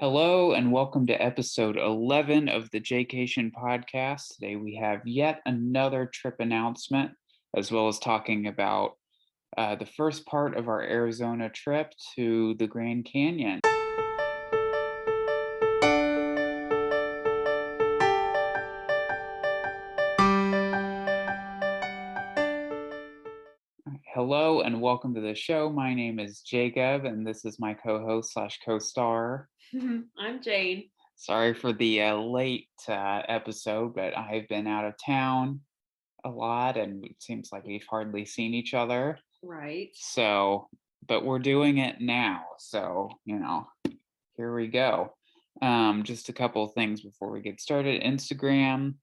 Hello and welcome to episode 11 of the Jacation Podcast. Today we have yet another trip announcement, as well as talking about the first part of our Arizona trip to the Grand Canyon. Hello and welcome to the show. My name is Jacob, and this is my co-host / co-star. I'm Jane. Sorry for the late episode, but I've been out of town a lot, and it seems like we've hardly seen each other. Right. So, but we're doing it now. So, here we go. Just a couple of things before we get started. Instagram,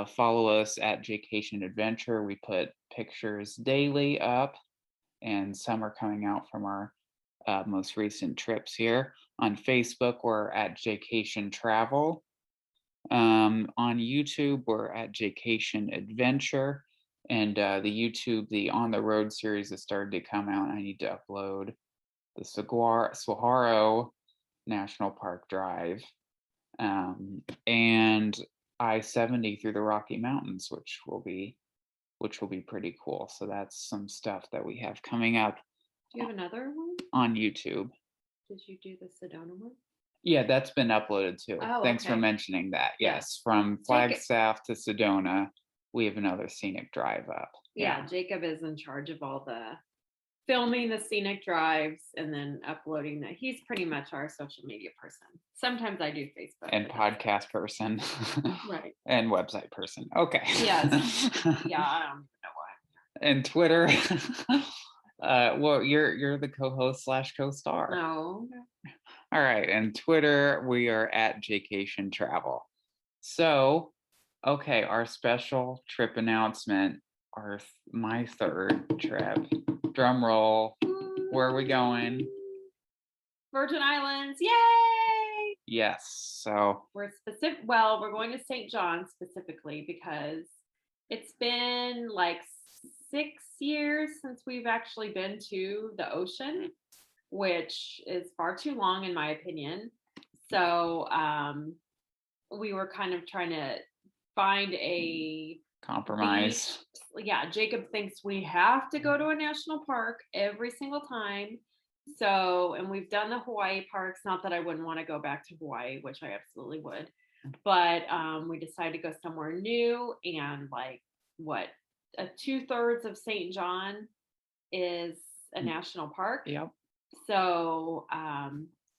follow us at Jacation Adventure. We put pictures daily up, and some are coming out from our most recent trips here. On Facebook, we're at Jacation Travel. On YouTube, we're at Jacation Adventure. And the On the Road series has started to come out. I need to upload the Saguaro National Park Drive and I-70 through the Rocky Mountains, which will be pretty cool. So that's some stuff that we have coming up. Do you have another one on YouTube? Did you do the Sedona one? Yeah, that's been uploaded too. Oh, Thanks for okay. mentioning that. Yeah. Yes, from Flagstaff to Sedona, we have another scenic drive up. Yeah, Jacob is in charge of all the filming the scenic drives and then uploading that. He's pretty much our social media person. Sometimes I do Facebook. And podcast person. Right. And website person. Okay. Yes. Yeah, I don't even know why. And Twitter. Well, you're the co-host / co-star. No. All right, and Twitter, we are at Jacation Travel. So, okay, our special trip announcement, my third trip. Drum roll. Where are we going? Virgin Islands. Yay! Yes. So we're going to St. John specifically because it's been like 6 years since we've actually been to the ocean, which is far too long in my opinion. So we were kind of trying to find a compromise. Yeah, Jacob thinks we have to go to a national park every single time. So, and we've done the Hawaii parks. Not that I wouldn't want to go back to Hawaii, which I absolutely would. But we decided to go somewhere new, and like 2/3 of St. John is a national park. Yep. So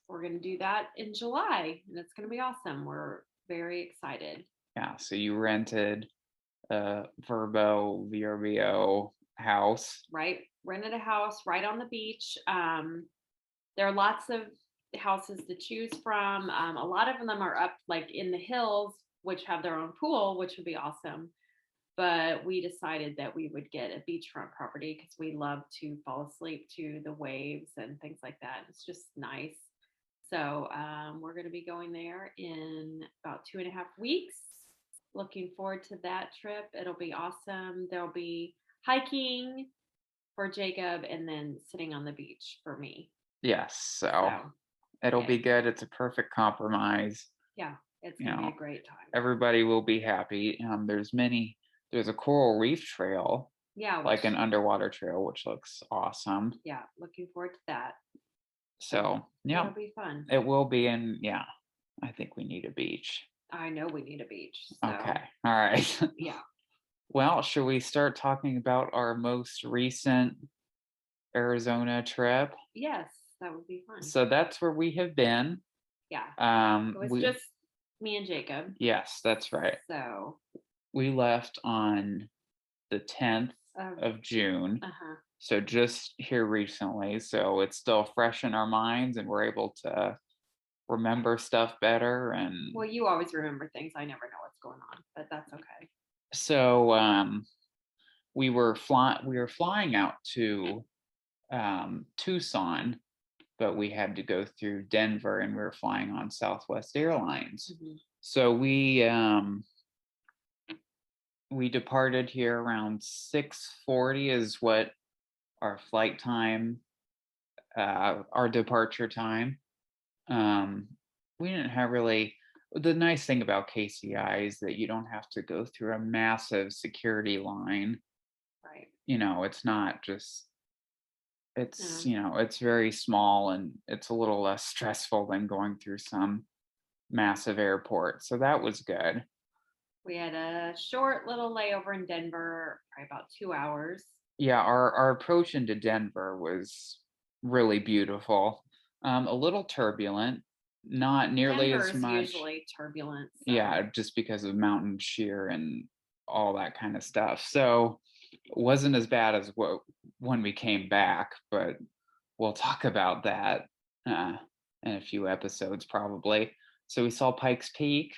we're going to do that in July, and it's going to be awesome. We're very excited. Yeah. So you rented a VRBO house. Right. Rented a house right on the beach. There are lots of houses to choose from. A lot of them are up like in the hills, which have their own pool, which would be awesome. But we decided that we would get a beachfront property because we love to fall asleep to the waves and things like that. It's just nice. So we're going to be going there in about 2.5 weeks. Looking forward to that trip. It'll be awesome. There'll be hiking for Jacob and then sitting on the beach for me. Yes. So it'll be good. It's a perfect compromise. Yeah, it's going to be a great time. Everybody will be happy. There's a coral reef trail. Yeah. Like an underwater trail, which looks awesome. Yeah, looking forward to that. So, yeah. It'll be fun. It will be, and yeah, I think we need a beach. I know we need a beach. So. Okay. All right. Yeah. Well, should we start talking about our most recent Arizona trip? Yes, that would be fun. So that's where we have been. Yeah. It was just me and Jacob. Yes, that's right. So we left on the 10th of June. Uh-huh. So just here recently. So it's still fresh in our minds, and we're able to remember stuff better. And well, you always remember things. I never know what's going on, but that's okay. So we were flying out to Tucson, but we had to go through Denver, and we were flying on Southwest Airlines. Mm-hmm. So we departed here around 6:40 is what our flight time, our departure time. we didn't have really. The nice thing about KCI is that you don't have to go through a massive security line. Right. It's not just Yeah. it's very small and it's a little less stressful than going through some massive airport. So that was good. We had a short little layover in Denver, probably about 2 hours. Yeah, our approach into Denver was really beautiful. A little turbulent, not nearly Denver as is much. usually turbulent, so Yeah, just because of mountain shear and all that kind of stuff. So it wasn't as bad as what when we came back, but we'll talk about that uh, in a few episodes probably. So we saw Pikes Peak,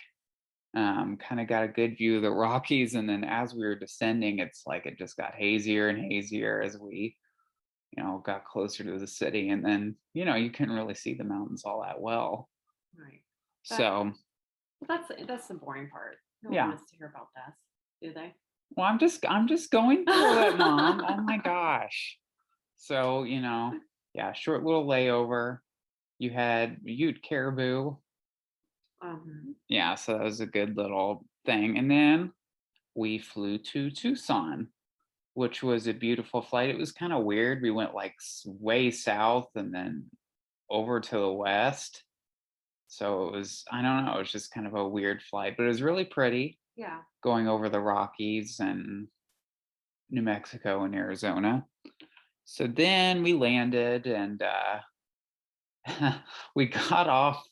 kind of got a good view of the Rockies, and then as we were descending, it's like it just got hazier and hazier as we got closer to the city, and then you couldn't really see the mountains all that well. right. That So that's the boring part. No one yeah. wants to hear about this, do they? Well, I'm just going through it, Mom. Oh my gosh. So, yeah, short little layover. You'd caribou. Yeah, so that was a good little thing. And then we flew to Tucson, which was a beautiful flight. It was kind of weird. We went like way south and then over to the west. So it was, I don't know, it was just kind of a weird flight, but it was really pretty Yeah. going over the Rockies and New Mexico and Arizona. So then we landed and we got off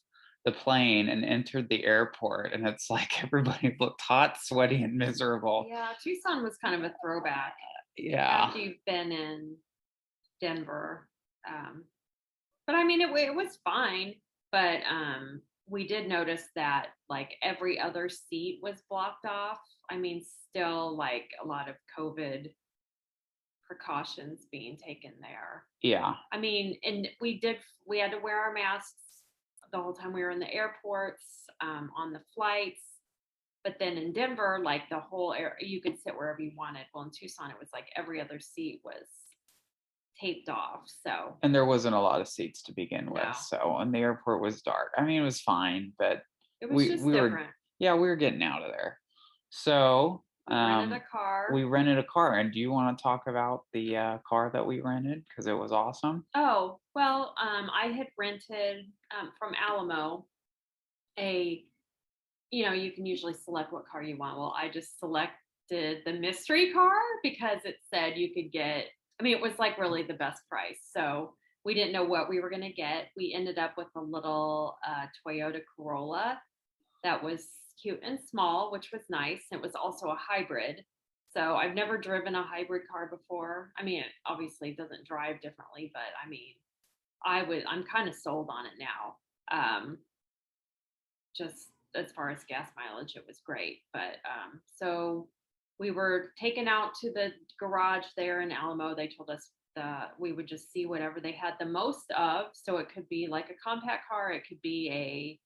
the plane and entered the airport, and it's like everybody looked hot, sweaty, and miserable. Yeah, Tucson was kind of a throwback Yeah. after you've been in Denver. But I mean, it was fine. But we did notice that like every other seat was blocked off. I mean, still like a lot of COVID precautions being taken there. Yeah. I mean, and we had to wear our masks the whole time we were in the airports, on the flights. But then in Denver, like the whole air, you could sit wherever you wanted. Well, in Tucson, it was like every other seat was taped off. So And there wasn't a lot of seats to begin with. no, So, and the airport was dark. I mean, it was fine, but it was we just we were different. yeah, we were getting out of there. So, We rented a car. we rented a car. And do you want to talk about the car that we rented because it was awesome? Oh, well, I had rented from Alamo you can usually select what car you want. Well, I just selected the mystery car because it said you could get, I mean, it was like really the best price. So we didn't know what we were going to get. We ended up with a little Toyota Corolla that was cute and small, which was nice. It was also a hybrid. So I've never driven a hybrid car before. I mean, it obviously doesn't drive differently, but I mean, I'm kind of sold on it now. Just as far as gas mileage, it was great. But so we were taken out to the garage there in Alamo. They told us we would just see whatever they had the most of. So it could be like a compact car, it could be a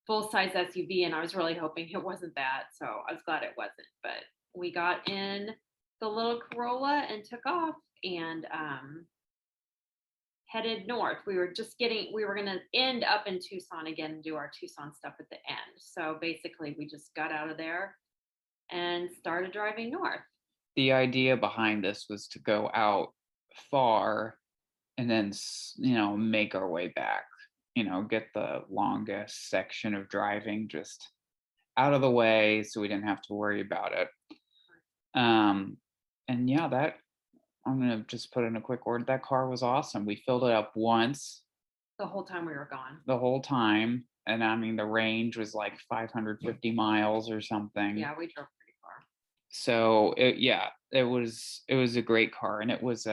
full size SUV, and I was really hoping it wasn't that. So I was glad it wasn't. But we got in the little Corolla and took off and headed north. We were going to end up in Tucson again and do our Tucson stuff at the end. So basically, we just got out of there and started driving north. The idea behind this was to go out far and then, make our way back, get the longest section of driving just out of the way so we didn't have to worry about it. And yeah, that I'm going to just put in a quick word. That car was awesome. We filled it up once. The whole time we were gone. The whole time. And I mean, the range was like 550 miles or something. Yeah, we drove pretty far. So it was a great car. And was it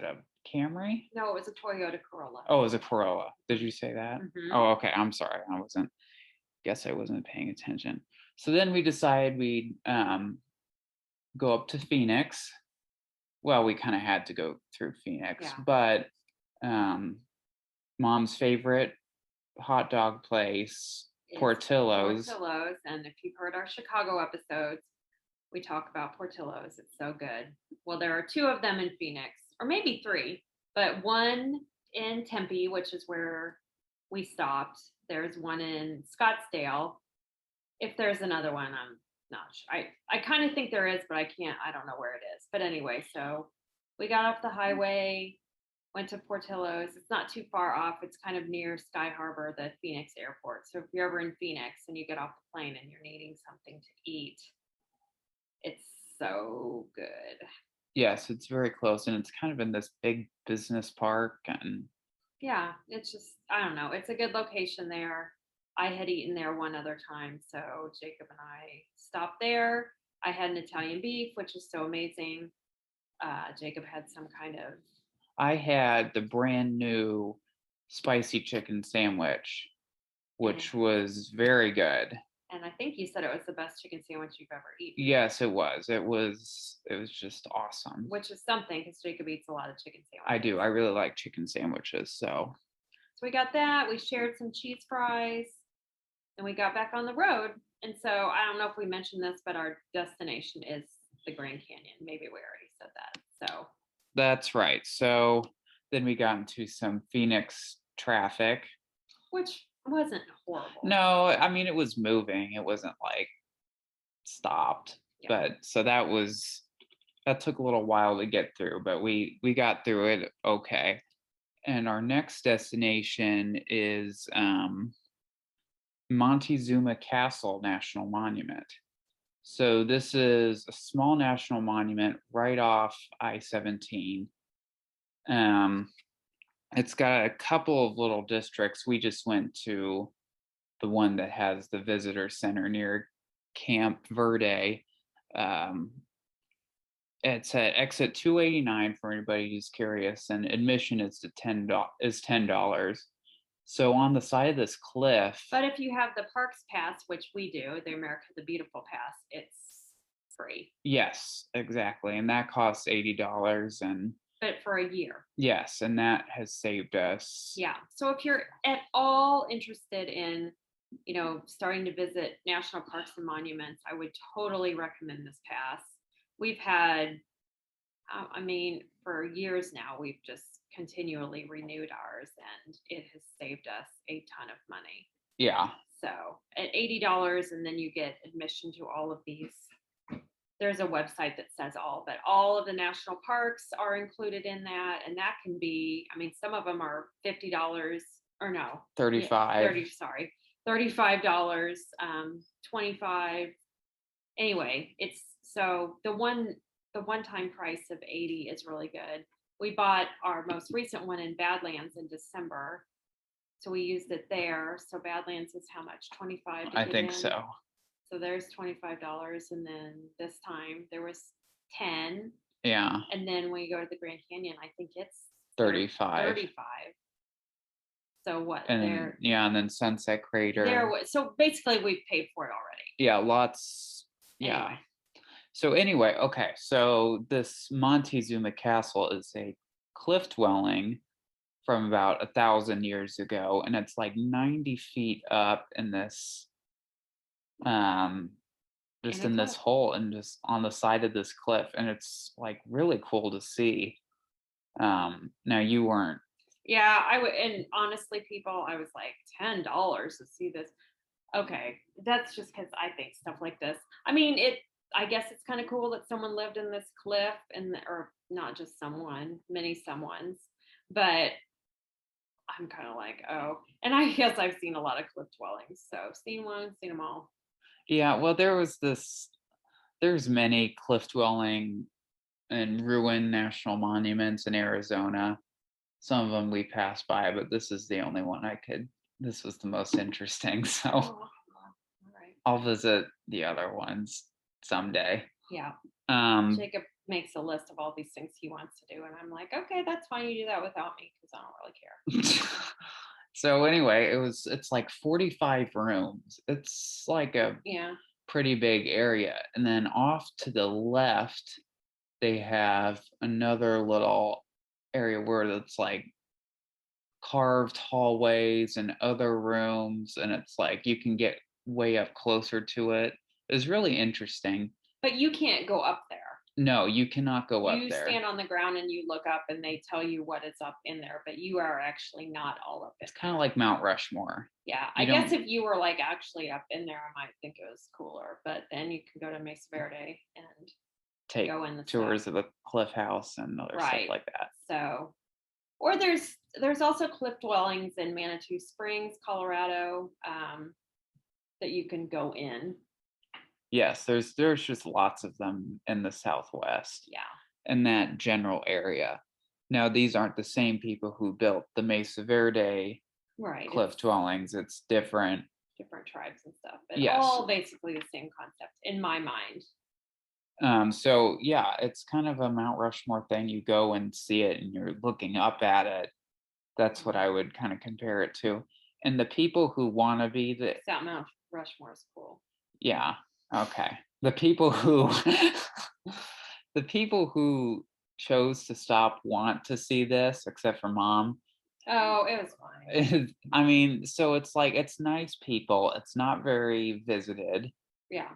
a Camry? No, it was a Toyota Corolla. Oh, it was a Corolla. Did you say that? Mm-hmm. Oh, okay. I'm sorry. Guess I wasn't paying attention. So then we decided we'd go up to Phoenix. Well, we kind of had to go through Phoenix, but Mom's favorite hot dog place, Portilos. Portilos, and if you've heard our Chicago episodes, we talk about Portilos. It's so good. Well, there are two of them in Phoenix, or maybe three, but one in Tempe, which is where we stopped. There's one in Scottsdale. If there's another one, I'm not sure. I kind of think there is, but I don't know where it is. But anyway, so we got off the highway, went to Portilos. It's not too far off. It's kind of near Sky Harbor, the Phoenix airport. So if you're ever in Phoenix and you get off the plane and you're needing something to eat, it's so good. Yes, it's very close, and it's kind of in this big business park. And yeah, it's just, I don't know. It's a good location there. I had eaten there one other time, so Jacob and I stopped there. I had an Italian beef, which is so amazing. Jacob had some kind of. I had the brand new spicy chicken sandwich, which was very good. And I think you said it was the best chicken sandwich you've ever eaten. Yes, it was. It was just awesome. Which is something, because Jacob eats a lot of chicken sandwiches. I do. I really like chicken sandwiches. So we got that. We shared some cheese fries, and we got back on the road. And so I don't know if we mentioned this, but our destination is the Grand Canyon. Maybe we already said that. So that's right. So then we got into some Phoenix traffic, which wasn't horrible. No, I mean, it was moving. It wasn't like stopped. Yeah. But so that took a little while to get through, but we got through it okay. And our next destination is Montezuma Castle National Monument. So this is a small national monument right off I-17. It's got a couple of little districts. We just went to the one that has the visitor center near Camp Verde. It's at exit 289 for anybody who's curious, and admission is $10. So on the side of this cliff. But if you have the Parks Pass, which we do, the America the Beautiful Pass, it's free. Yes, exactly, and that costs $80 and. But for a year. Yes, and that has saved us. Yeah. So if you're at all interested in, starting to visit national parks and monuments, I would totally recommend this pass. We've had, for years now, we've just continually renewed ours, and it has saved us a ton of money. Yeah. So at $80, and then you get admission to all of these. There's a website that says but all of the national parks are included in that. And that can be, some of them are $50 or no. $35. $35, $25. Anyway, it's so the one-time price of $80 is really good. We bought our most recent one in Badlands in December. So we used it there. So Badlands is how much? $25? I think so. So there's $25, and then this time there was $10. Yeah. And then when you go to the Grand Canyon, I think it's $35. So what? And then Sunset Crater. So basically, we've paid for it already. Yeah, lots. Yeah. Anyway. So anyway, okay. So this Montezuma Castle is a cliff dwelling from about 1,000 years ago, and it's like 90 feet up in this. Just in this hole and just on the side of this cliff, and it's like really cool to see. Now you weren't. Yeah, I would, and honestly, people, I was like $10 to see this. Okay, that's just because I think stuff like this. I guess it's kind of cool that someone lived in this cliff, or not just someone, many someones, but I'm kind of like, oh, and I guess I've seen a lot of cliff dwellings, so seen them all. Yeah, well, there's many cliff dwelling and ruined national monuments in Arizona. Some of them we passed by, but this is the only one this was the most interesting. So all right. I'll visit the other ones someday. Yeah. Jacob makes a list of all these things he wants to do, and I'm like, okay, that's fine. You do that without me, because I don't really care. So anyway, it's like 45 rooms. It's like a pretty big area. And then off to the left, they have another little area where it's like carved hallways and other rooms. And it's like you can get way up closer to it. It's really interesting. But you can't go up there. No, you cannot go up You there. stand on the ground and you look up and they tell you what is up in there, but you are actually not all up in It's kind of like Mount Rushmore. Yeah, You I guess don't if you were like actually up in there, I might think it was cooler. But then you can go to Mesa Verde and take go in the tours stuff. of the cliff house and other stuff Right. like that. So, or there's also cliff dwellings in Manitou Springs, Colorado, that you can go in. Yes, there's just lots of them in the Southwest. Yeah. In that general area. Now, these aren't the same people who built the Mesa Verde Right. cliff dwellings. It's different tribes and stuff, but Yes. all basically the same concept in my mind. So yeah, it's kind of a Mount Rushmore thing. You go and see it and you're looking up at it. That's what I would kind of compare it to. And the people who want to be That Mount Rushmore is cool. Yeah. Okay. The people who the people who chose to stop want to see this, except for Mom. Oh, it was fine. I mean, so it's like, it's nice people. It's not very visited. Yeah.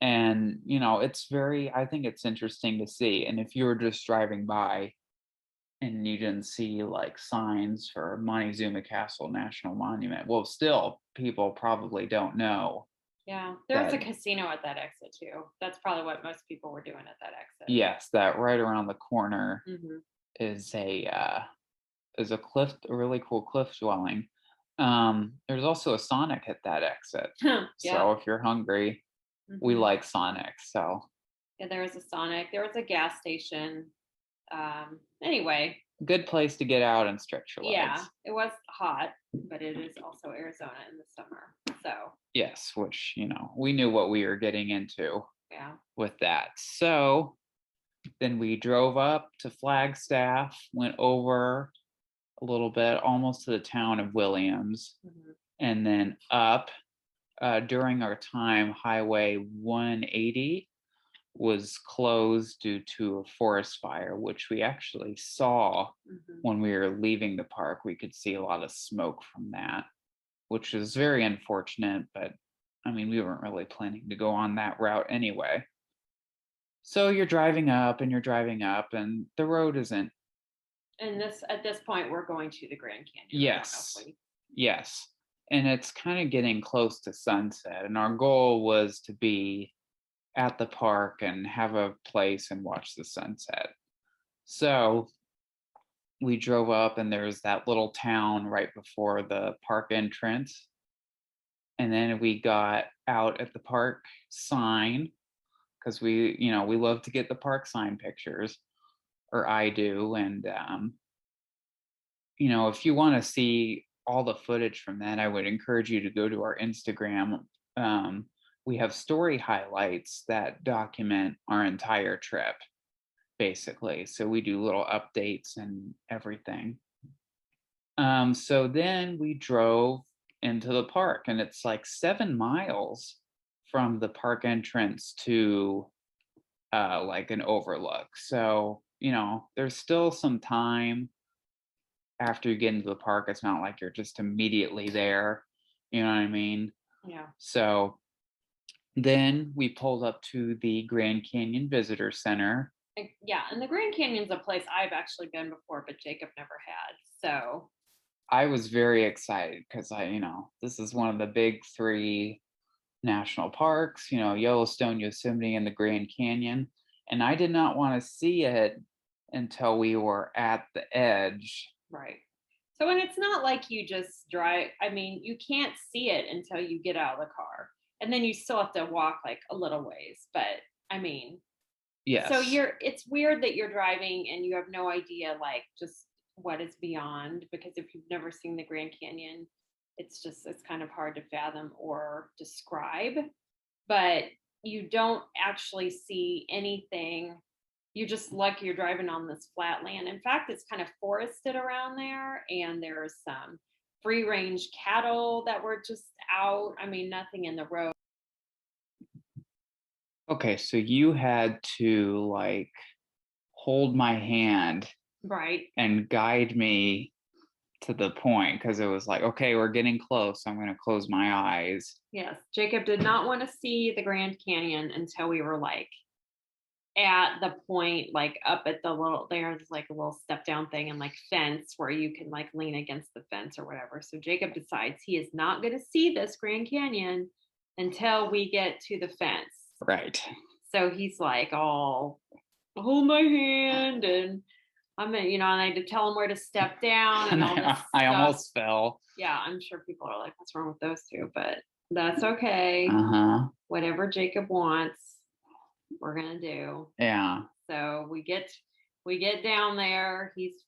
And, I think it's interesting to see. And if you were just driving by and you didn't see like signs for Montezuma Castle National Monument, well, still, people probably don't know. Yeah. There's a casino at that exit too. That's probably what most people were doing at that exit. Yes, that right around the corner Mm-hmm. is a really cool cliff dwelling. There's also a Sonic at that exit. Yeah. So if you're hungry, we like Sonic. So yeah, there was a Sonic. There was a gas station. Anyway. Good place to get out and stretch your legs. Yeah, it was hot, but it is also Arizona in the summer. So yes, which we knew what we were getting into. Yeah. With that. So then we drove up to Flagstaff, went over a little bit, almost to the town of Williams, and then up. During our time, Highway 180 was closed due to a forest fire, which we actually saw when we were leaving the park. We could see a lot of smoke from that, which is very unfortunate, but I mean, we weren't really planning to go on that route anyway. So you're driving up and the road isn't. And at this point, we're going to the Grand Canyon. Yes. Yes. And it's kind of getting close to sunset. And our goal was to be at the park and have a place and watch the sunset. So we drove up and there's that little town right before the park entrance. And then we got out at the park sign because we love to get the park sign pictures, or I do. And, if you want to see all the footage from that, I would encourage you to go to our Instagram. We have story highlights that document our entire trip, basically. So we do little updates and everything. So then we drove into the park, and it's like 7 miles from the park entrance to like an overlook. So, there's still some time after you get into the park. It's not like you're just immediately there. You know what I mean? Yeah. So then we pulled up to the Grand Canyon Visitor Center. Yeah, and the Grand Canyon's a place I've actually been before, but Jacob never had. So I was very excited because this is one of the big 3 national parks, Yellowstone, Yosemite, and the Grand Canyon. And I did not want to see it until we were at the edge. Right. So, and it's not like you just drive. I mean, you can't see it until you get out of the car. And then you still have to walk like a little ways. But I mean, yes. So it's weird that you're driving and you have no idea like just what is beyond, because if you've never seen the Grand Canyon, it's kind of hard to fathom or describe, but you don't actually see anything. You're just lucky you're driving on this flat land. In fact, it's kind of forested around there, and there's some free range cattle that were just out. I mean, nothing in the road. Okay, so you had to like hold my hand, right, and guide me to the point, because it was like, okay, we're getting close. I'm going to close my eyes. Yes, Jacob did not want to see the Grand Canyon until we were like at the point, like up at the little, there's like a little step down thing and like fence where you can like lean against the fence or whatever. So Jacob decides he is not going to see this Grand Canyon until we get to the fence. Right. So he's like, oh, hold my hand, and I'm gonna, and I had to tell him where to step down and all this I stuff. almost fell. Yeah, I'm sure people are like, what's wrong with those two? But that's okay. Whatever Jacob wants, we're gonna do. Yeah. So we get down there. He's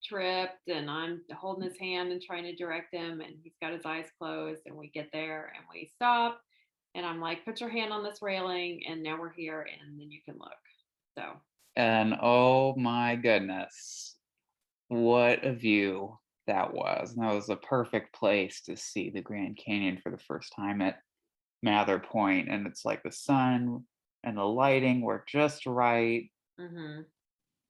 tripped, and I'm holding his hand and trying to direct him, and he's got his eyes closed. And we get there, and we stop, and I'm like, put your hand on this railing, and now we're here, and then you can look. So. And oh my goodness, what a view that was. And that was a perfect place to see the Grand Canyon for the first time at Mather Point. And it's like the sun and the lighting were just right.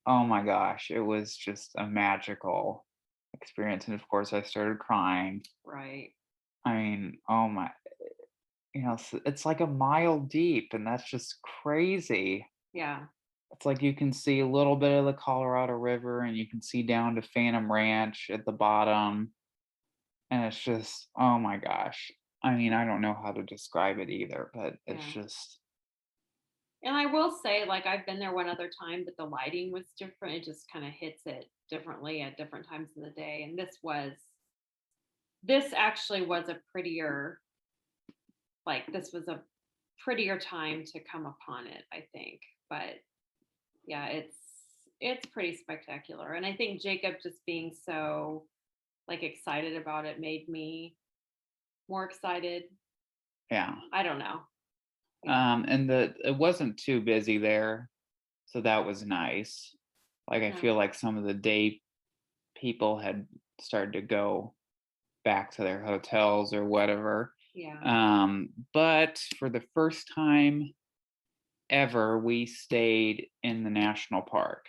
Oh my gosh, it was just a magical experience. And of course, I started crying. Right. I mean, oh my, it's like a mile deep, and that's just crazy. Yeah. It's like you can see a little bit of the Colorado River, and you can see down to Phantom Ranch at the bottom. And it's just, oh my gosh. I mean, I don't know how to describe it either, but it's just. And I will say, like, I've been there one other time, but the lighting was different. It just kind of hits it differently at different times of the day. And this actually was a prettier, this was a prettier time to come upon it, I think. But yeah, it's pretty spectacular. And I think Jacob just being so excited about it made me more excited. Yeah. I don't know. And it wasn't too busy there, so that was nice. I feel like some of the day people had started to go back to their hotels or whatever. Yeah. But for the first time ever, we stayed in the national park.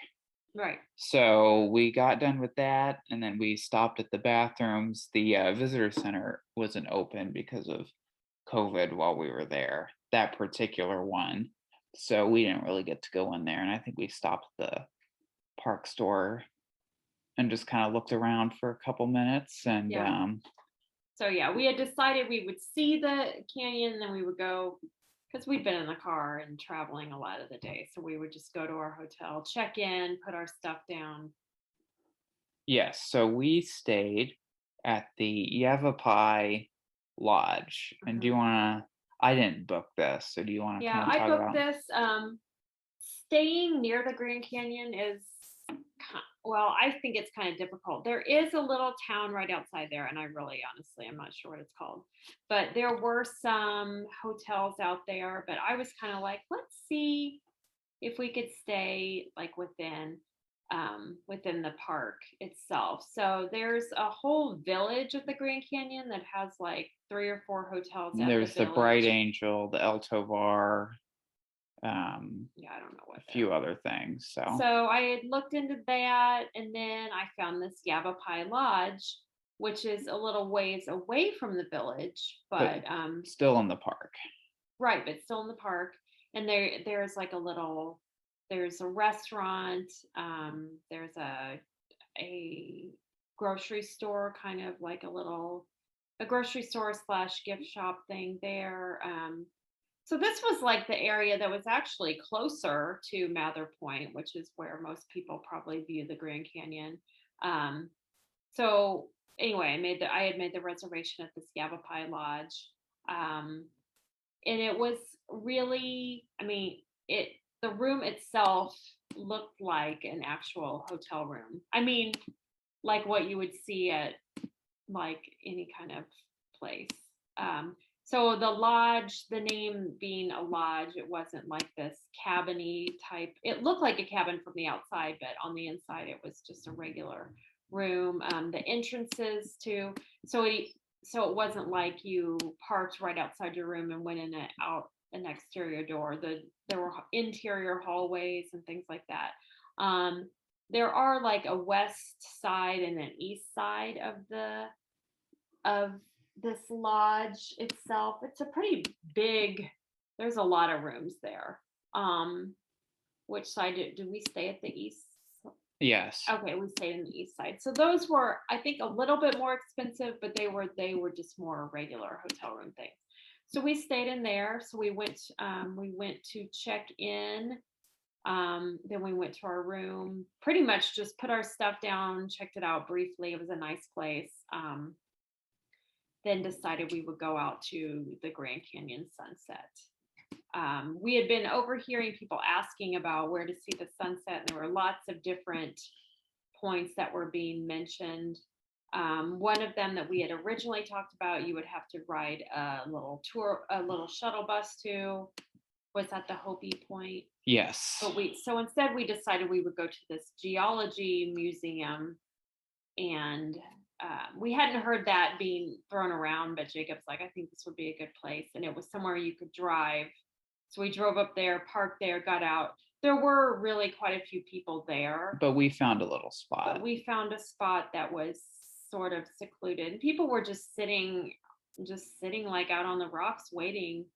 Right. So we got done with that, and then we stopped at the bathrooms. The visitor center wasn't open because of COVID while we were there, that particular one. So we didn't really get to go in there. And I think we stopped at the park store and just kind of looked around for a couple minutes. And so yeah, we had decided we would see the canyon, and then we would go, because we'd been in the car and traveling a lot of the day. So we would just go to our hotel, check in, put our stuff down. Yes. So we stayed at the Yavapai Lodge. And do you want to, I didn't book this, so do you want to kind of talk about? I booked this. Staying near the Grand Canyon is, well, I think it's kind of difficult. There is a little town right outside there, and I really, honestly, I'm not sure what it's called. But there were some hotels out there, but I was kind of like, let's see if we could stay within the park itself. So there's a whole village at the Grand Canyon that has 3 or 4 hotels. There's the Bright Angel, the El Tovar. I don't know what. A few other things. So I had looked into that, and then I found this Yavapai Lodge, which is a little ways away from the village, but still in the park. Right, but still in the park. And there's there's a restaurant, there's a grocery store, kind of like a grocery store / gift shop thing there. So this was the area that was actually closer to Mather Point, which is where most people probably view the Grand Canyon. So anyway, I had made the reservation at this Yavapai Lodge. And it was really, the room itself looked like an actual hotel room. Like what you would see at any kind of place. So the lodge, the name being a lodge, it wasn't like this cabin-y type. It looked like a cabin from the outside, but on the inside, it was just a regular room. The entrances to, so it wasn't like you parked right outside your room and went in and out an exterior door. There were interior hallways and things like that. There are a west side and an east side of this lodge itself. It's a pretty big, there's a lot of rooms there. which side did we stay at the east? Yes. Okay, we stayed in the east side. So those were, I think, a little bit more expensive, but they were just more regular hotel room things. So we stayed in there. So we went to check in. Then we went to our room, pretty much just put our stuff down, checked it out briefly. It was a nice place. Then decided we would go out to the Grand Canyon sunset. We had been overhearing people asking about where to see the sunset, and there were lots of different points that were being mentioned. One of them that we had originally talked about, you would have to ride a little shuttle bus to, was at the Hopi Point. Yes. But so instead we decided we would go to this geology museum, and we hadn't heard that being thrown around, but Jacob's like, I think this would be a good place. And it was somewhere you could drive. So we drove up there, parked there, got out. There were really quite a few people there. But we found a little spot. But we found a spot that was sort of secluded. People were just sitting like out on the rocks waiting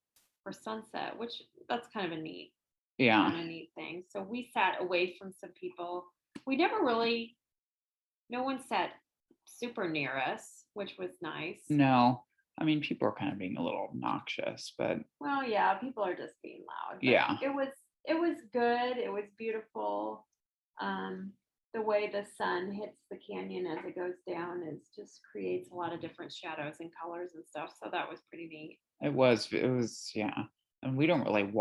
for sunset, which that's kind of a neat thing. So we sat away from some people. No one sat super near us, which was nice. No. I mean, people are kind of being a little obnoxious, but well, yeah, people are just being loud. Yeah. It was good. It was beautiful. The way the sun hits the canyon as it goes down just creates a lot of different shadows and colors and stuff. So that was pretty neat. It was, yeah. And we don't really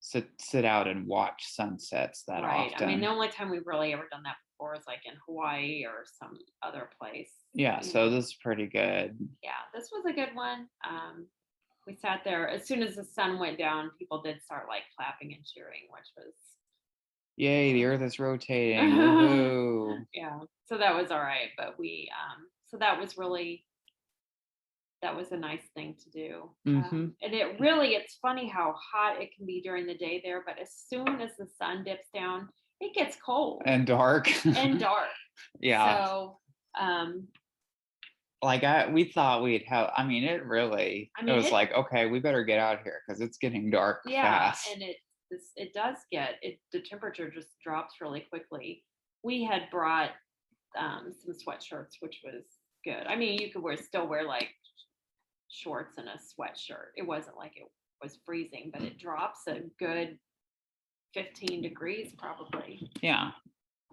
sit out and watch sunsets that often. I mean, the only time we've really ever done that before is like in Hawaii or some other place. Yeah, so this is pretty good. Yeah, this was a good one. We sat there. As soon as the sun went down, people did start like clapping and cheering, which was yay, the earth is rotating. Woohoo. Yeah, so that was all right. But so that was a nice thing to do. Mm-hmm. And it's funny how hot it can be during the day there, but as soon as the sun dips down, it gets cold. And dark. Yeah. So, we thought we'd have, it was like, okay, we better get out here because it's getting dark fast. And it does the temperature just drops really quickly. We had brought some sweatshirts, which was good. I mean, you could still wear like shorts and a sweatshirt. It wasn't like it was freezing, but it drops a good 15 degrees probably. Yeah.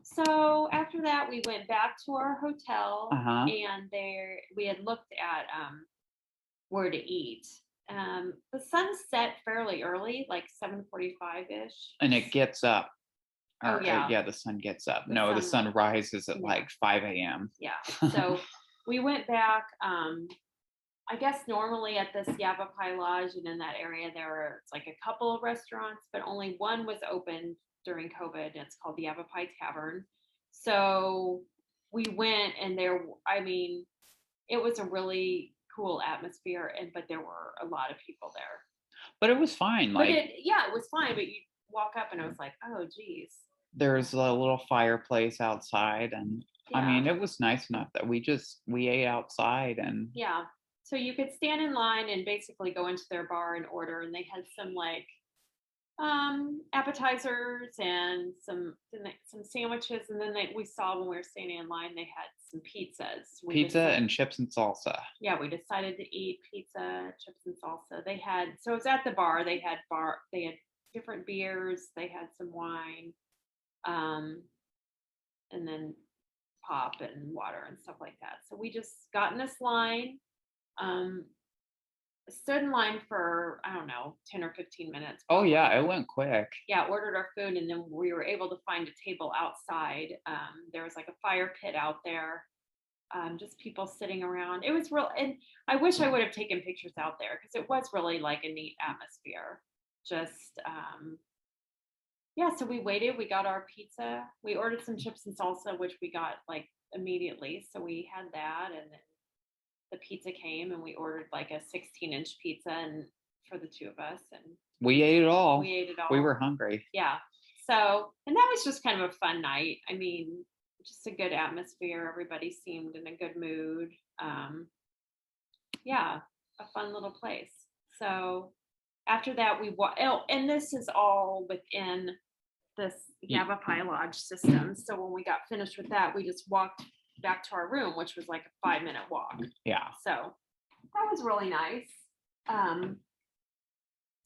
So after that, we went back to our hotel, and there we had looked at where to eat. The sun set fairly early, like 7:45-ish. And it gets up. The sun gets up. The sun rises at like 5 a.m. Yeah. So we went back. I guess normally at this Yavapai Lodge and in that area, it's like a couple of restaurants, but only one was open during COVID. And it's called the Yavapai Tavern. So we went, and it was a really cool atmosphere, but there were a lot of people there. But it was fine. It was fine. But you walk up, and I was like, oh, geez. There's a little fireplace outside, and it was nice enough that we ate outside, and so you could stand in line and basically go into their bar and order, and they had some like appetizers and some sandwiches, and then we saw when we were standing in line they had some pizzas. And chips and salsa. Yeah, we decided to eat pizza, chips and salsa. So it was at the bar. They had different beers. They had some wine, and then pop and water and stuff like that. So we just got in this line. Stood in line for, I don't know, 10 or 15 minutes. Probably. Oh yeah, it went quick. Yeah, ordered our food, and then we were able to find a table outside. There was like a fire pit out there, just people sitting around. It was real, and I wish I would have taken pictures out there because it was really like a neat atmosphere. Just, so we waited, we got our pizza. We ordered some chips and salsa, which we got like immediately. So we had that, and then the pizza came, and we ordered like a 16-inch pizza and for the two of us, and we ate it all. We were hungry. Yeah. So, and that was just kind of a fun night. I mean, just a good atmosphere. Everybody seemed in a good mood. A fun little place. So after that, and this is all within this Yavapai Lodge system. So when we got finished with that, we just walked back to our room, which was like a 5-minute walk. Yeah. So that was really nice.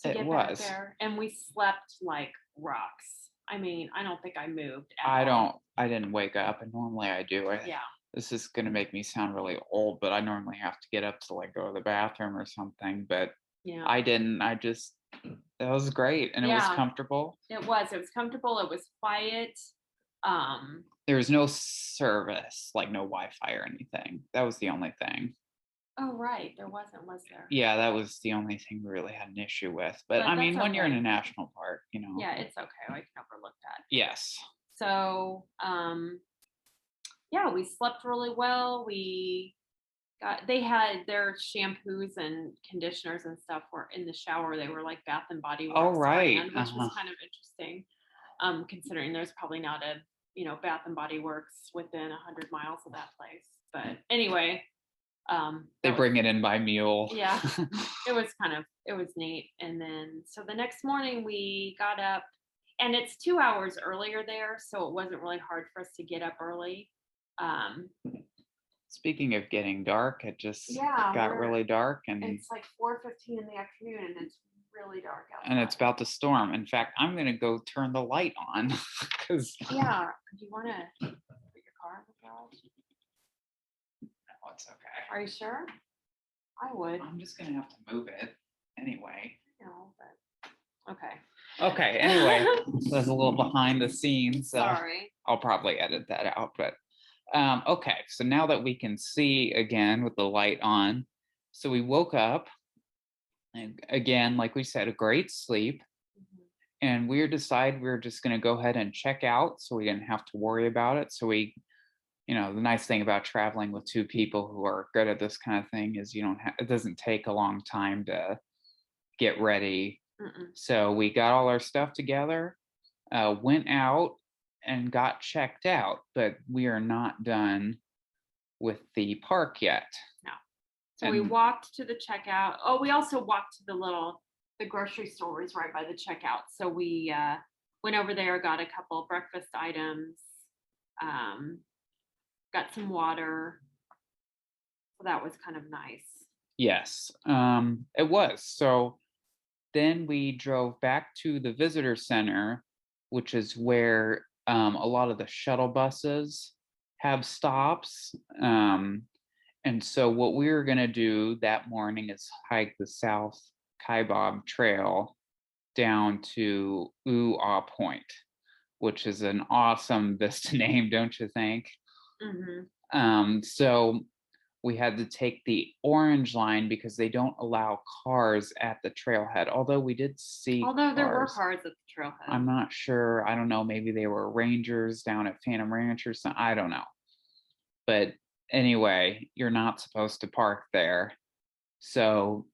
To get back there, and we slept like rocks. I mean, I don't think I moved at all. I didn't wake up, and normally I do. Yeah. This is going to make me sound really old, but I normally have to get up to like go to the bathroom or something, but yeah, I didn't. That was great, and it was comfortable. It was comfortable. It was quiet. There was no service, like no Wi-Fi or anything. That was the only thing. Oh, right. There wasn't, was there? Yeah, that was the only thing we really had an issue with. But I mean, when you're in a national park, you know. Yeah, it's okay. I can overlook that. Yes. So, yeah, we slept really well. They had their shampoos and conditioners and stuff were in the shower. They were like Bath and Body Works. Oh, right. Brand, which was kind of interesting, considering there's probably not a, Bath and Body Works within 100 miles of that place. But anyway, they bring it in by mule. Yeah, it was neat. And then, so the next morning we got up, and it's 2 hours earlier there, so it wasn't really hard for us to get up early. Speaking of getting dark, it just got really dark, and it's like 4:15 in the afternoon, and it's really dark outside. And it's about to storm. In fact, I'm gonna go turn the light on because. Yeah, do you want to put your car in the garage? No, it's okay. Are you sure? I would. I'm just gonna have to move it anyway. No, but okay. Okay. Anyway, that's a little behind the scenes. Sorry. I'll probably edit that out, but. Okay, so now that we can see again with the light on, so we woke up, and again, like we said, a great sleep, and we decided we were just going to go ahead and check out, so we didn't have to worry about it. So we, the nice thing about traveling with two people who are good at this kind of thing is it doesn't take a long time to get ready. So we got all our stuff together, went out, and got checked out, but we are not done with the park yet. No. So we walked to the checkout. Oh, we also walked to the grocery store is right by the checkout. So we went over there, got a couple breakfast items, got some water. So that was kind of nice. Yes, it was. So then we drove back to the visitor center, which is where a lot of the shuttle buses have stops. And so what we were going to do that morning is hike the South Kaibab Trail down to Aah Point, which is an awesome Vista name, don't you think? So we had to take the orange line because they don't allow cars at the trailhead. Although we did see there were cars at the trailhead. I'm not sure. I don't know. Maybe they were rangers down at Phantom Ranch or something. I don't know. But anyway, you're not supposed to park there. So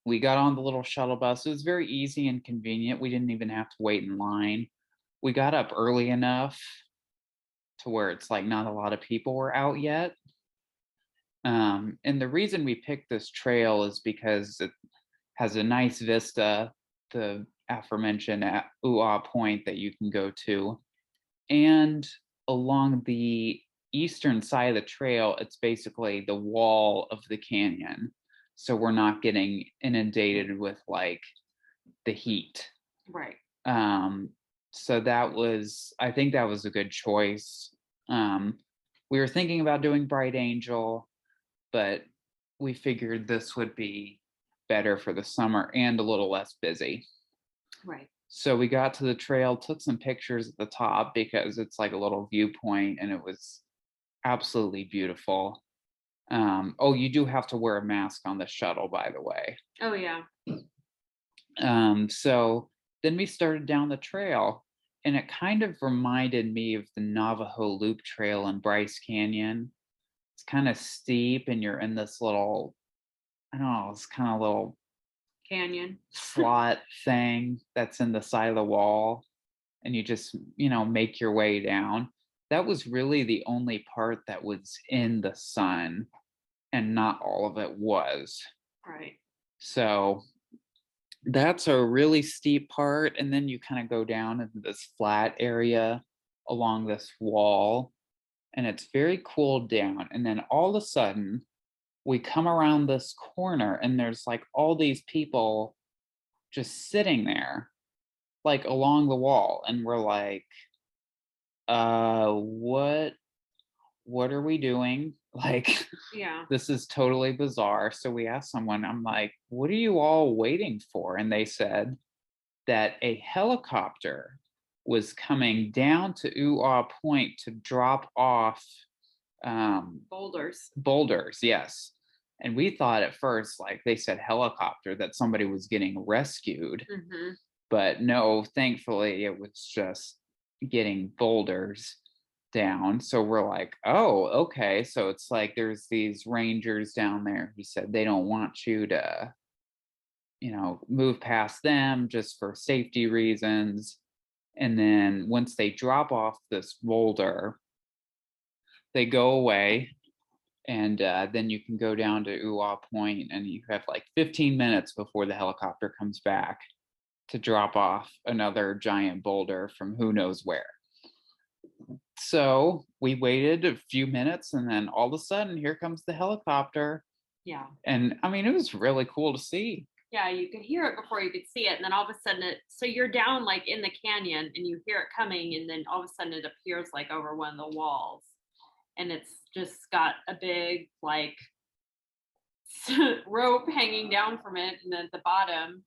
we got on the little shuttle bus. It was very easy and convenient. We didn't even have to wait in line. We got up early enough to where it's like not a lot of people were out yet. And the reason we picked this trail is because it has a nice vista, the aforementioned Aah Point that you can go to. And along the eastern side of the trail, it's basically the wall of the canyon. So we're not getting inundated with like the heat. Right. So I think that was a good choice. We were thinking about doing Bright Angel, but we figured this would be better for the summer and a little less busy. Right. So we got to the trail, took some pictures at the top because it's like a little viewpoint, and it was absolutely beautiful. You do have to wear a mask on the shuttle, by the way. Oh, yeah. So then we started down the trail, and it kind of reminded me of the Navajo Loop Trail in Bryce Canyon. It's kind of steep, and you're in this little, I don't know, it's kind of little canyon slot thing that's in the side of the wall, and you just, make your way down. That was really the only part that was in the sun, and not all of it was. Right. So That's a really steep part, and then you kind of go down into this flat area along this wall, and it's very cooled down. And then all of a sudden, we come around this corner, and there's like all these people just sitting there, like along the wall, and we're like, what are we doing? Like, Yeah. this is totally bizarre. So we asked someone, I'm like, what are you all waiting for? And they said that a helicopter was coming down to Aah Point to drop off boulders, yes. And we thought at first, like they said helicopter, that somebody was getting rescued. Mm-hmm. But no, thankfully it was just getting boulders down. So we're like, oh, okay. So it's like there's these rangers down there who said they don't want you to, move past them just for safety reasons. And then once they drop off this boulder, they go away. And then you can go down to Aah Point, and you have like 15 minutes before the helicopter comes back to drop off another giant boulder from who knows where. So we waited a few minutes, and then all of a sudden, here comes the helicopter. Yeah. And I mean, it was really cool to see. Yeah, you could hear it before you could see it. And then all of a sudden, so you're down like in the canyon and you hear it coming. And then all of a sudden, it appears like over one of the walls. And it's just got a big like rope hanging down from it. And then at the bottom,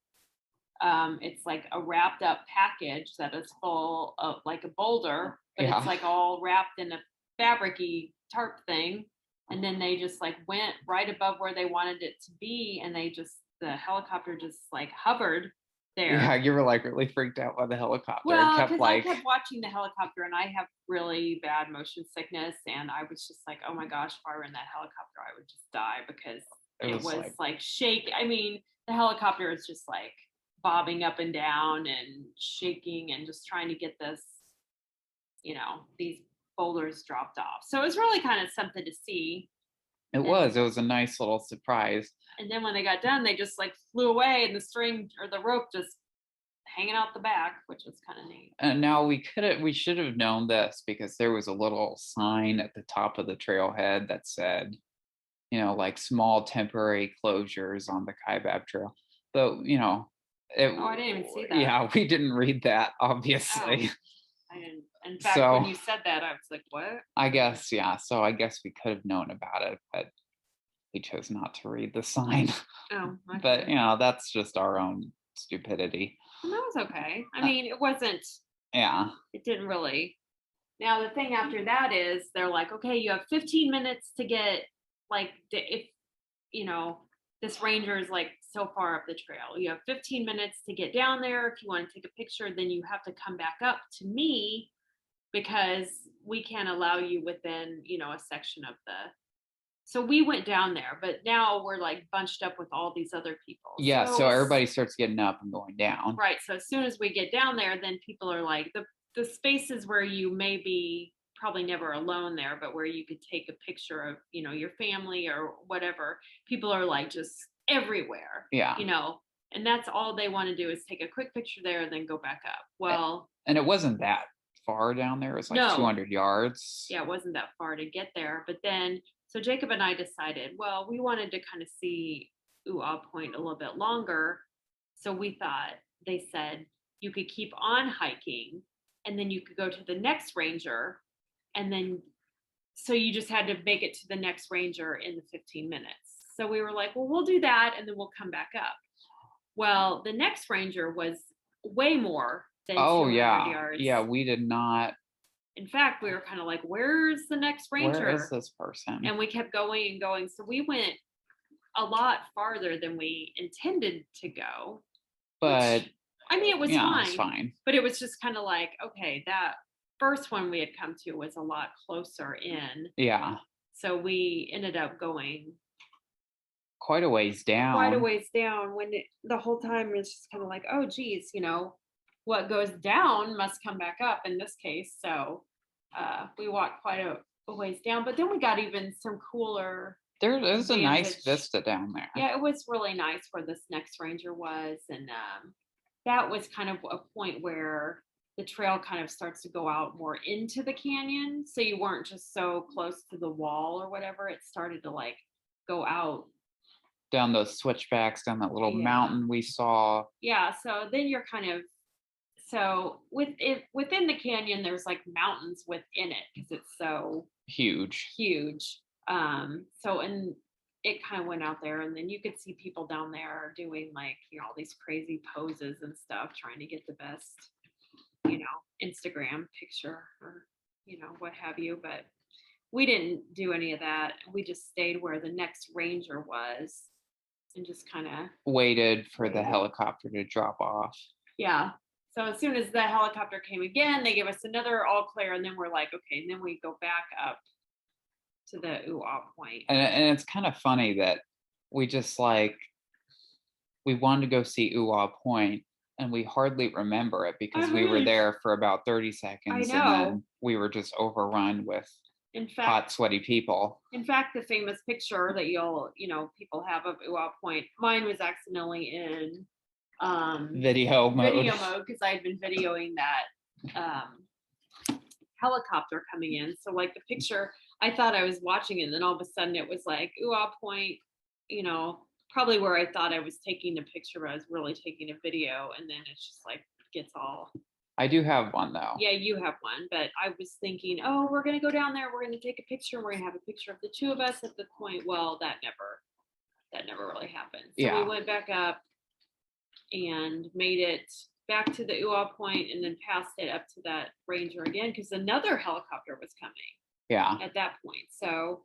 it's like a wrapped up package that is full of like a boulder, but it's like all wrapped in a fabric-y tarp thing. And then they just like went right above where they wanted it to be, and the helicopter just like hovered there. Yeah, you were like really freaked out by the helicopter. Well, because I kept watching the helicopter, and I have really bad motion sickness, and I was just like, oh my gosh, if I were in that helicopter, I would just die, because it was like shaking. I mean, the helicopter is just like bobbing up and down and shaking and just trying to get this, these boulders dropped off. So it was really kind of something to see. It was a nice little surprise. And then when they got done, they just like flew away, and the string or the rope just hanging out the back, which was kind of neat. And now we should have known this, because there was a little sign at the top of the trailhead that said, like small temporary closures on the Kaibab Trail. But, I didn't even see that. Yeah, we didn't read that, obviously. I didn't. In fact, when you said that, I was like, what? I guess, yeah. So I guess we could have known about it, but we chose not to read the sign. Oh, okay. But, that's just our own stupidity. And that was okay. I mean, it wasn't. Yeah. It didn't really. Now, the thing after that is they're like, okay, you have 15 minutes to get, like, if, this ranger is like so far up the trail. You have 15 minutes to get down there. If you want to take a picture, then you have to come back up to me, because we can't allow you within, a section of the. So we went down there, but now we're like bunched up with all these other people. Yeah, so everybody starts getting up and going down. Right. So as soon as we get down there, then people are like, the spaces where you may be probably never alone there, but where you could take a picture of, your family or whatever, people are like just everywhere. Yeah. And that's all they want to do is take a quick picture there and then go back up. Well, and it wasn't that far down there. It was like 200 yards. Yeah, it wasn't that far to get there. But then, so Jacob and I decided, well, we wanted to kind of see Aah Point a little bit longer. So we thought, they said, you could keep on hiking, and then you could go to the next ranger, and then, so you just had to make it to the next ranger in the 15 minutes. So we were like, well, we'll do that, and then we'll come back up. Well, the next ranger was way more than 200 yards. Yeah, we did not. In fact, we were kind of like, where's the next ranger? Where is this person? And we kept going and going. So we went a lot farther than we intended to go. But it was fine. It was fine. But it was just kind of like, okay, that first one we had come to was a lot closer in. Yeah. So we ended up going quite a ways down. When the whole time it's just kind of like, oh, geez, what goes down must come back up in this case. So we walked quite a ways down, but then we got even some cooler There is a nice vantage. vista down there. Yeah, it was really nice where this next ranger was, and that was kind of a point where the trail kind of starts to go out more into the canyon, so you weren't just so close to the wall or whatever. It started to like go out. Down those switchbacks, down that little Yeah. mountain we saw. Yeah, so then you're kind of within the canyon there's like mountains within it because it's so Huge. huge. So and it kind of went out there, and then you could see people down there doing like, all these crazy poses and stuff, trying to get the best, Instagram picture or, what have you. But we didn't do any of that. We just stayed where the next ranger was and just kind of Waited for the helicopter to drop off. Yeah. So as soon as the helicopter came again, they gave us another all clear, and then we're like, okay, and then we go back up to the Aah Point. And it's kind of funny that we just we wanted to go see Aah Point, and we hardly remember it because we were there for about 30 seconds. I know. And then we were just overrun with hot, sweaty people. In fact, the famous picture that people have of Aah Point, mine was accidentally in video mode because I had been videoing that helicopter coming in. So like the picture, I thought I was watching it, and then all of a sudden it was like Aah Point, probably where I thought I was taking a picture, but I was really taking a video, and then it's just like gets all. I do have one though. Yeah, you have one, but I was thinking, oh, we're gonna go down there, we're gonna take a picture, we're gonna have a picture of the two of us at the point. Well, that never really happened. So we went back up and made it back to the Aah Point, and then passed it up to that ranger again because another helicopter was coming. Yeah. At that point. So.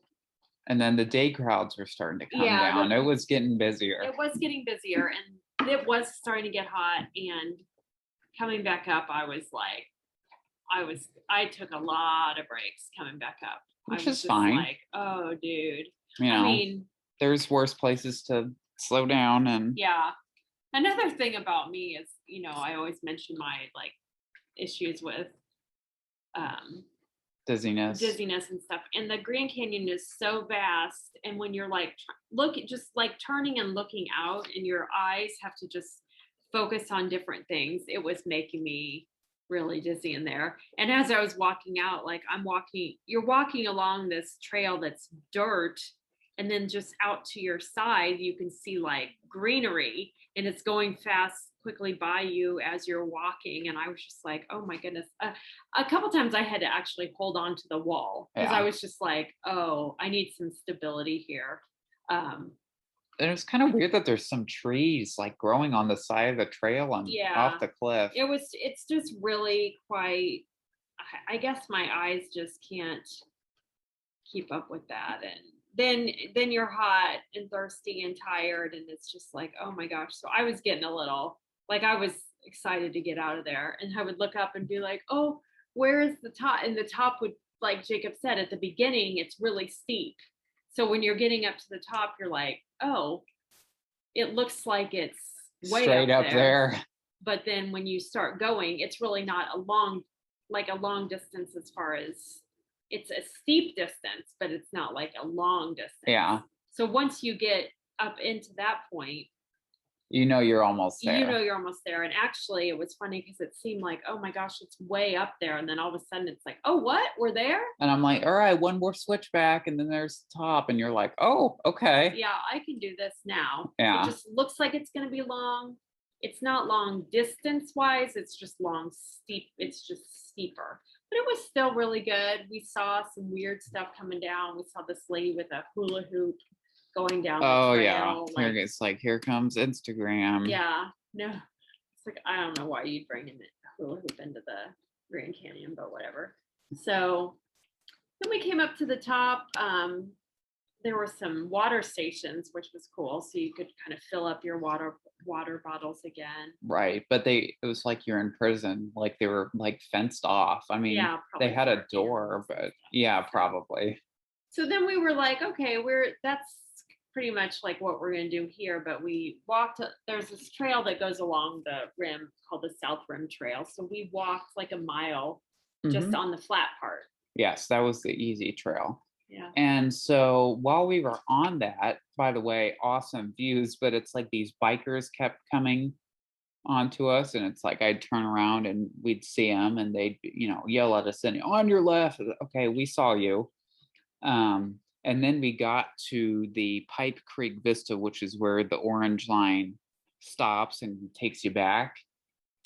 And then the day crowds were starting to come down. It was getting busier. It was getting busier, and it was starting to get hot. And coming back up, I took a lot of breaks coming back up. Which is fine. Like, oh, dude. I mean, there's worse places to slow down. And yeah. Another thing about me is, I always mention my like issues with dizziness and stuff. And the Grand Canyon is so vast, and when you're like just like turning and looking out, and your eyes have to just focus on different things, it was making me really dizzy in there. And as I was walking out, like you're walking along this trail that's dirt, and then just out to your side you can see like greenery, and it's going quickly by you as you're walking. And I was just like, oh my goodness. A couple times I had to actually hold on to the wall because I was just like, oh, I need some stability here. And it's kind of weird that there's some trees like growing on the side of the trail and off the cliff. It's just really quite, I guess my eyes just can't keep up with that. And then you're hot and thirsty and tired, and it's just like, oh my gosh. So I was getting a little, like, I was excited to get out of there, and I would look up and be like, oh, where is the top? And the top would, like Jacob said, at the beginning, it's really steep. So when you're getting up to the top, you're like, oh, it looks like it's way straight up there. But then when you start going, it's really not a long distance, as far as it's a steep distance, but it's not like a long distance. Yeah. So once you get up into that point, you're almost there. And actually it was funny because it seemed like, oh my gosh, it's way up there. And then all of a sudden it's like, oh, what? We're there? And I'm like, all right, one more switchback, and then there's the top. And you're like, oh, okay. Yeah, I can do this now. Yeah. It just looks like it's going to be long. It's not long distance wise. It's just steep. It's just steeper. But it was still really good. We saw some weird stuff coming down. We saw this lady with a hula hoop going down the trail. Yeah. It's like, here comes Instagram. Yeah. No. It's like, I don't know why you'd bring a hula hoop into the Grand Canyon, but whatever. So then we came up to the top. There were some water stations, which was cool. So you could kind of fill up your water bottles again. Right. But it was like you're in prison. Like they were like fenced off. I mean, they had a door, but probably. So then we were like, okay, that's pretty much like what we're going to do here. But we walked, there's this trail that goes along the rim called the South Rim Trail. So we walked like a mile just on the flat part. Yes, that was the easy trail. Yeah. And so while we were on that, by the way, awesome views, but it's like these bikers kept coming onto us, and it's like I'd turn around and we'd see them and they'd, yell at us and on your left. Okay, we saw you. And then we got to the Pipe Creek Vista, which is where the orange line stops and takes you back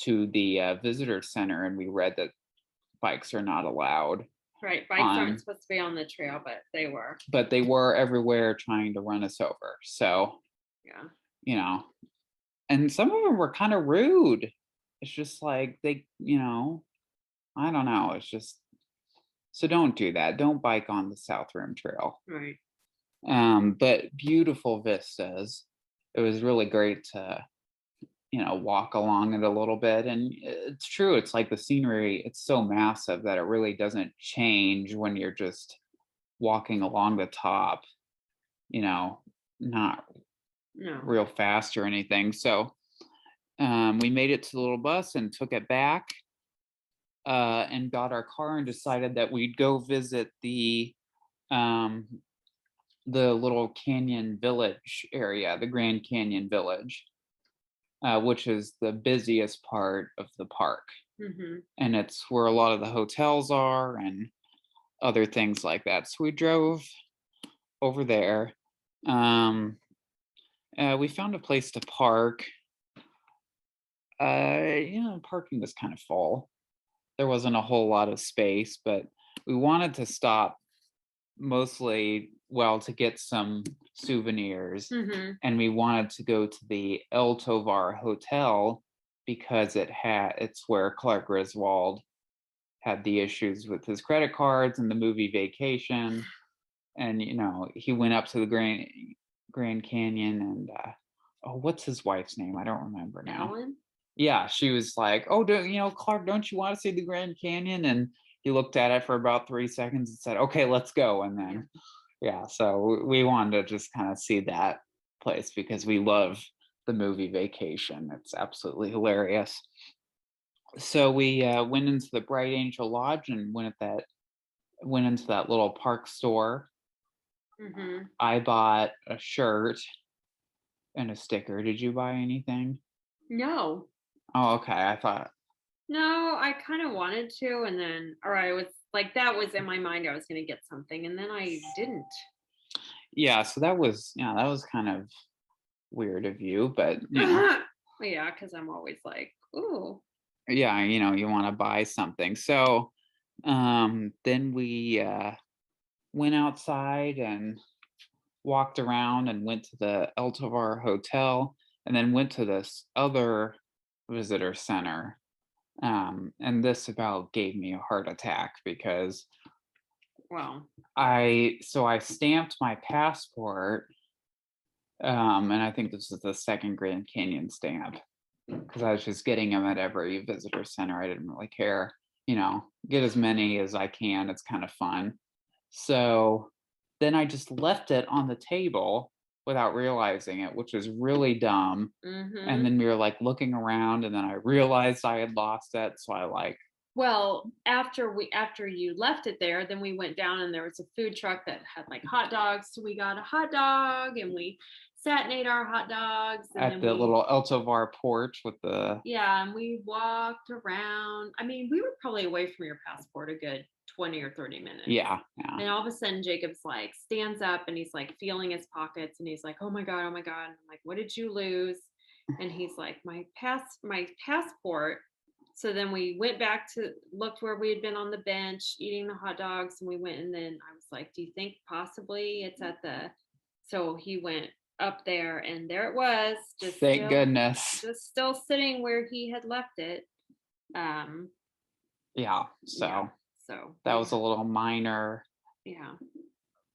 to the visitor center. And we read that bikes are not allowed. Right. Bikes aren't supposed to be on the trail, but they were. But they were everywhere trying to run us over. So, yeah. And some of them were kind of rude. It's just like they, I don't know. It's just, so don't do that. Don't bike on the South Rim Trail. Right. But beautiful vistas. It was really great to, walk along it a little bit. And it's true. It's like the scenery, it's so massive that it really doesn't change when you're just walking along the top, not real fast or anything. So we made it to the little bus and took it back and got our car and decided that we'd go visit the little canyon village area, the Grand Canyon Village, which is the busiest part of the park. Mm-hmm. And it's where a lot of the hotels are and other things like that. So we drove over there. We found a place to park. Parking was kind of full. There wasn't a whole lot of space, but we wanted to stop mostly, to get some souvenirs. Mm-hmm. And we wanted to go to the El Tovar Hotel because it's where Clark Griswold had the issues with his credit cards in the movie Vacation. And, he went up to the Grand Canyon and, what's his wife's name? I don't remember now. Ellen? Yeah, she was like, "Oh, Clark, don't you want to see the Grand Canyon?" And he looked at it for about 3 seconds and said, "Okay, let's go." And then, so we wanted to just kind of see that place because we love the movie Vacation. It's absolutely hilarious. So we went into the Bright Angel Lodge and went into that little park store. Mm-hmm. I bought a shirt and a sticker. Did you buy anything? No. Oh, okay. I thought. No, I kind of wanted to, and then, I was like, that was in my mind. I was going to get something, and then I didn't. Yeah, so that was kind of weird of you, but yeah, because I'm always like, ooh. Yeah, you want to buy something. So then we went outside and walked around and went to the El Tovar Hotel and then went to this other visitor center. And this about gave me a heart attack because I stamped my passport, and I think this is the second Grand Canyon stamp because I was just getting them at every visitor center. I didn't really care, get as many as I can. It's kind of fun. So then I just left it on the table without realizing it, which was really dumb. Mm-hmm. And then we were like looking around, and then I realized I had lost it. So after you left it there, then we went down and there was a food truck that had like hot dogs. So we got a hot dog and we sat and ate our hot dogs. And at the little El Tovar porch with the. Yeah, and we walked around. I mean, we were probably away from your passport a good 20 or 30 minutes. Yeah. And all of a sudden Jacob's like stands up and he's like feeling his pockets and he's like, oh my God. And I'm like, what did you lose? And he's like, my passport. So then we went back to looked where we had been on the bench eating the hot dogs, and we went, and then I was like, do you think possibly it's at so he went up there and there it was, just thank goodness, just still sitting where he had left it. So that was a little minor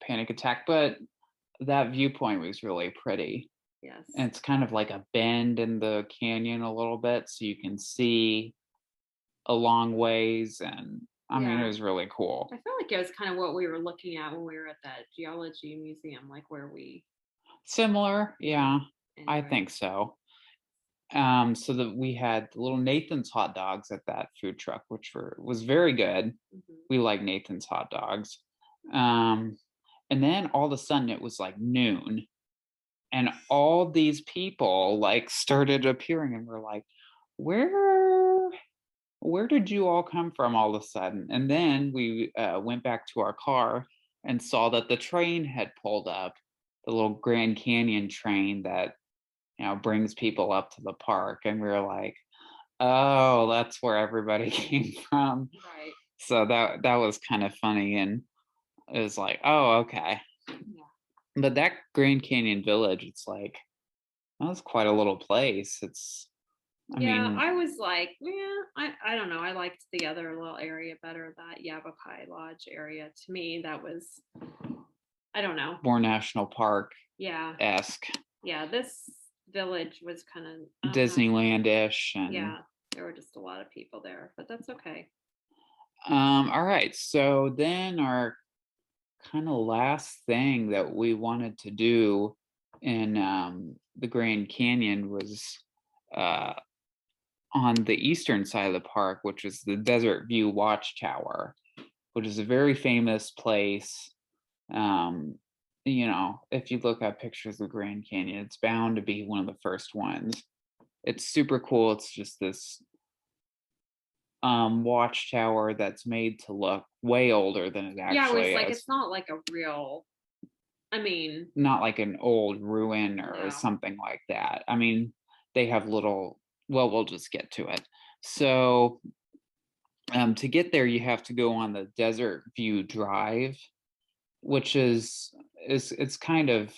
panic attack, but that viewpoint was really pretty. Yes. And it's kind of like a bend in the canyon a little bit, so you can see a long ways, and I mean, it was really cool. I feel like it was kind of what we were looking at when we were at that geology museum, like where we similar. Yeah, anyway. I think so. So that we had little Nathan's hot dogs at that food truck, which was very good. Mm-hmm. We like Nathan's hot dogs. And then all of a sudden it was like noon, and all these people like started appearing, and we're like, where where did you all come from all of a sudden? And then we went back to our car and saw that the train had pulled up, the little Grand Canyon train that brings people up to the park, and we were like, oh, that's where everybody came from. Right. So that was kind of funny, and it was like, oh, okay. Yeah. But that Grand Canyon Village, it's like, that was quite a little place. I Yeah, mean, I was like, yeah, I don't know. I liked the other little area better, that Yavapai Lodge area. To me, that was, I don't know. more national park Yeah. esque, Yeah, this village was kind of, I don't know. Disneyland ish, and Yeah, there were just a lot of people there, but that's okay. all right. So then our kind of last thing that we wanted to do in the Grand Canyon was uh, on the eastern side of the park, which is the Desert View Watchtower, which is a very famous place. Um, if you look at pictures of Grand Canyon, it's bound to be one of the first ones. It's super cool. It's just this watchtower that's made to look way older than it Yeah, I was actually like, is. it's not like a real, I mean, Not like an old ruin or no. something like that. I mean, they have little, well, we'll just get to it. So, to get there, you have to go on the Desert View Drive, which is it's kind of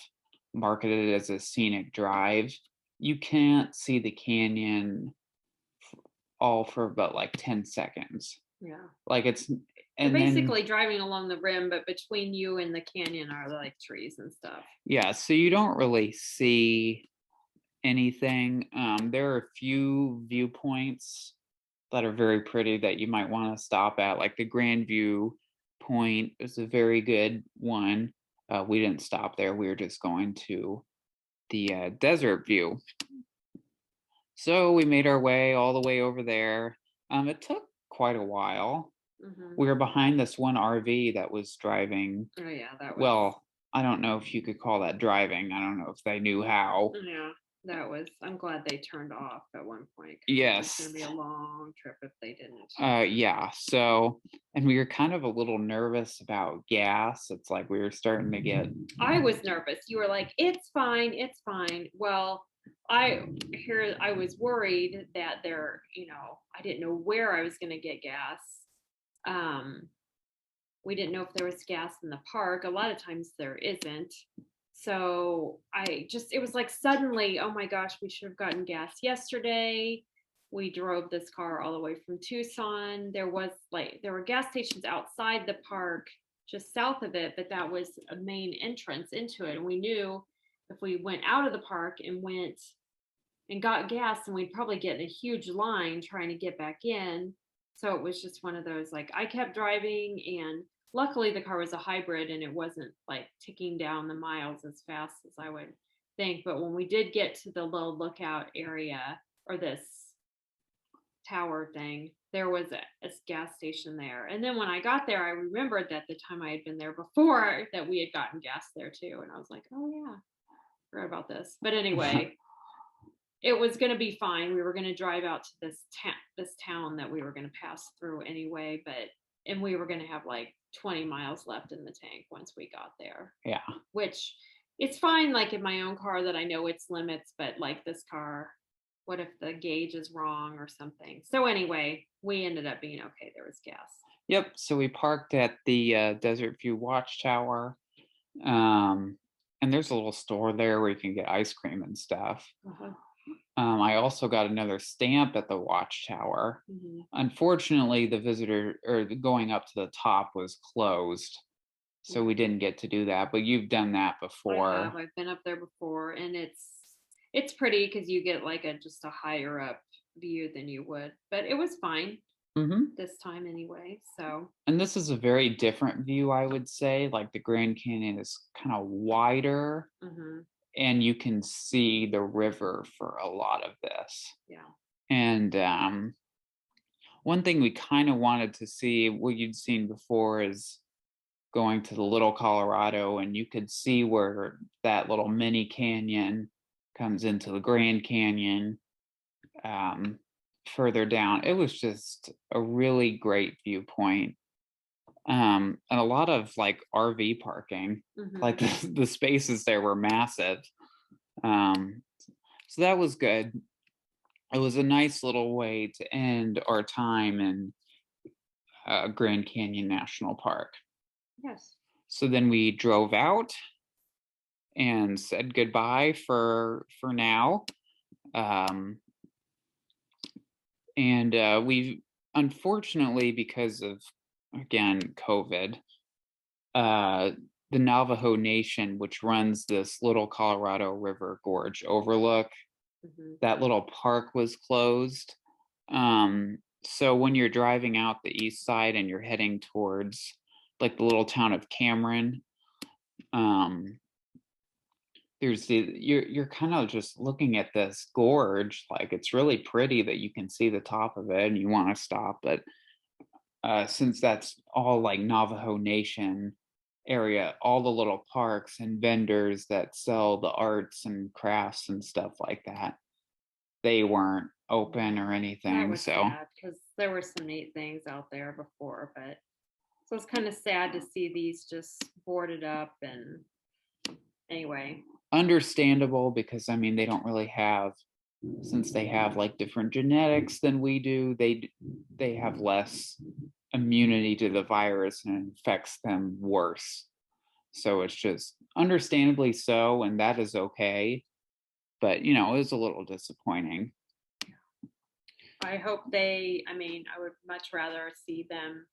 marketed as a scenic drive. You can't see the canyon all for about like 10 seconds. Yeah. Like it's You're and then basically driving along the rim, but between you and the canyon are like trees and stuff. yeah, so you don't really see anything. There are a few viewpoints that are very pretty that you might want to stop at, like the Grand View Point is a very good one. We didn't stop there. We were just going to the Desert View. So we made our way all the way over there. It took quite a while. Hmm. We were behind this one RV that was driving. Oh yeah, that was. Well, I don't know if you could call that driving. I don't know if they knew how. Yeah, that was. I'm glad they turned off at one point because it was going Yes. to be a long trip if they didn't. Yeah. So, and we were kind of a little nervous about gas. It's like we were starting to get. I was nervous. You were like, "It's fine, it's fine." Well, I was worried that I didn't know where I was going to get gas. Um, we didn't know if there was gas in the park. A lot of times there isn't. So it was like suddenly, oh my gosh, we should have gotten gas yesterday. We drove this car all the way from Tucson. There were gas stations outside the park just south of it, but that was a main entrance into it. And we knew if we went out of the park and went and got gas, and we'd probably get in a huge line trying to get back in. So it was just one of those, like, I kept driving, and luckily the car was a hybrid and it wasn't like ticking down the miles as fast as I would think. But when we did get to the little lookout area, or this tower thing, there was a gas station there. And then when I got there, I remembered that the time I had been there before that we had gotten gas there too. And I was like, oh yeah, forgot about this. But anyway, it was going to be fine. We were going to drive out to this town that we were going to pass through anyway, and we were going to have like 20 miles left in the tank once we got there. Yeah. Which it's fine, like in my own car, that I know its limits, but like this car, what if the gauge is wrong or something? So anyway, we ended up being okay. There was gas. Yep. So we parked at the Desert View Watchtower. And there's a little store there where you can get ice cream and stuff. Uh-huh. I also got another stamp at the watchtower. Mm-hmm. Unfortunately, the visitor or going up to the top was closed, so we didn't get to do that. But you've done that before. I've been up there before, and it's pretty because you get like just a higher up view than you would. But it was fine this time anyway. So. And this is a very different view, I would say. Like the Grand Canyon is kind of wider. Mm-hmm. And you can see the river for a lot of this. Yeah. And one thing we kind of wanted to see, what you'd seen before, is going to the Little Colorado, and you could see where that little mini canyon comes into the Grand Canyon. Further down, it was just a really great viewpoint. And a lot of like RV parking, like the spaces there were massive. So that was good. It was a nice little way to end our time in Grand Canyon National Park. Yes. So then we drove out and said goodbye for now. And we, unfortunately, because of, again, COVID, the Navajo Nation, which runs this Little Colorado River Gorge Overlook, that little park was closed. So when you're driving out the east side and you're heading towards like the little town of Cameron, there's you're kind of just looking at this gorge, like it's really pretty that you can see the top of it and you want to stop, but since that's all like Navajo Nation area, all the little parks and vendors that sell the arts and crafts and stuff like that, they weren't open or anything. That was so sad because there were some neat things out there before, but so it's kind of sad to see these just boarded up. And anyway, understandable, because I mean they don't really have, since they have like different genetics than we do, they have less immunity to the virus and it affects them worse. So it's just understandably so, and that is okay. But you know, it was a little disappointing. I hope I would much rather see them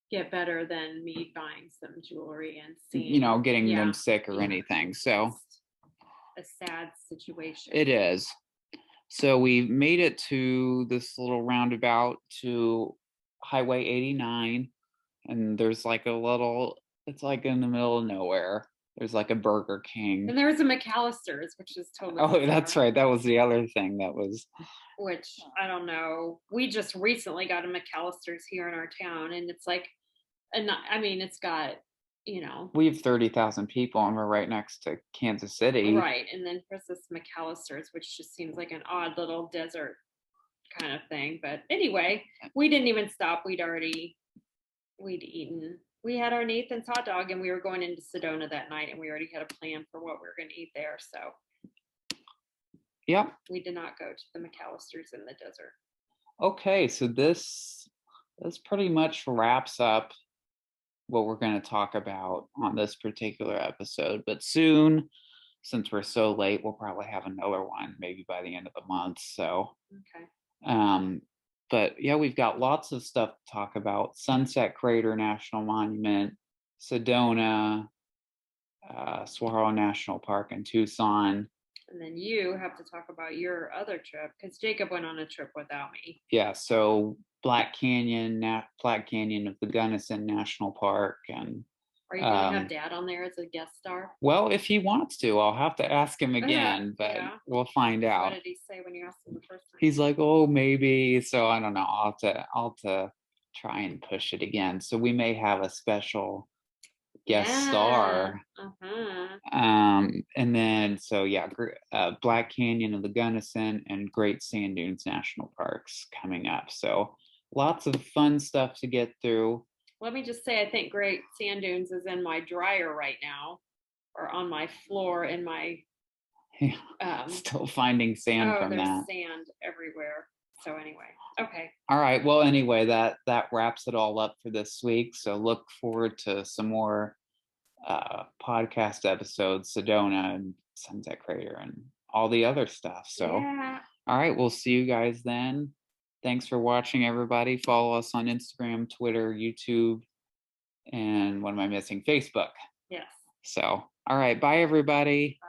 get better than me buying some jewelry and seeing, you know, getting them sick or anything. So a sad situation. it is. So we made it to this little roundabout to Highway 89, and there's like a little, it's like in the middle of nowhere. There's like a Burger King. And there was a McAllister's, which is totally bizarre. That's right. That was the other thing that was. Which, I don't know. We just recently got a McAllister's here in our town, and it's like, it's got, we have 30,000 people and we're right next to Kansas City. Right. And then there's this McAllister's, which just seems like an odd little desert kind of thing. But anyway, we didn't even stop. We'd eaten. We had our Nathan's hot dog, and we were going into Sedona that night, and we already had a plan for what we were going to eat there. So yep, we did not go to the McAllister's in the desert. Okay, so this pretty much wraps up what we're going to talk about on this particular episode. But soon, since we're so late, we'll probably have another one, maybe by the end of the month. So, okay. But yeah, we've got lots of stuff to talk about. Sunset Crater National Monument, Sedona, Saguaro National Park in Tucson. And then you have to talk about your other trip, because Jacob went on a trip without me. Yeah, so Black Canyon of the Gunnison National Park. And are you going to have Dad on there as a guest star? Well, if he wants to, I'll have to ask him again, but we'll find out. What did he say when you asked him the first time? He's like, oh, maybe. So I don't know. I'll have to try and push it again. So we may have a special guest star. And then, so yeah, Black Canyon of the Gunnison and Great Sand Dunes National Parks coming up. So lots of fun stuff to get through. Let me just say, I think Great Sand Dunes is in my dryer right now, or on my floor in my. Still finding sand from that. There's sand everywhere. So anyway, okay. All right. Well, anyway, that wraps it all up for this week. So look forward to some more podcast episodes, Sedona and Sunset Crater and all the other stuff. So, All right. We'll see you guys then. Thanks for watching, everybody. Follow us on Instagram, Twitter, YouTube, and what am I missing? Facebook. Yes. So, all right. Bye, everybody. Bye.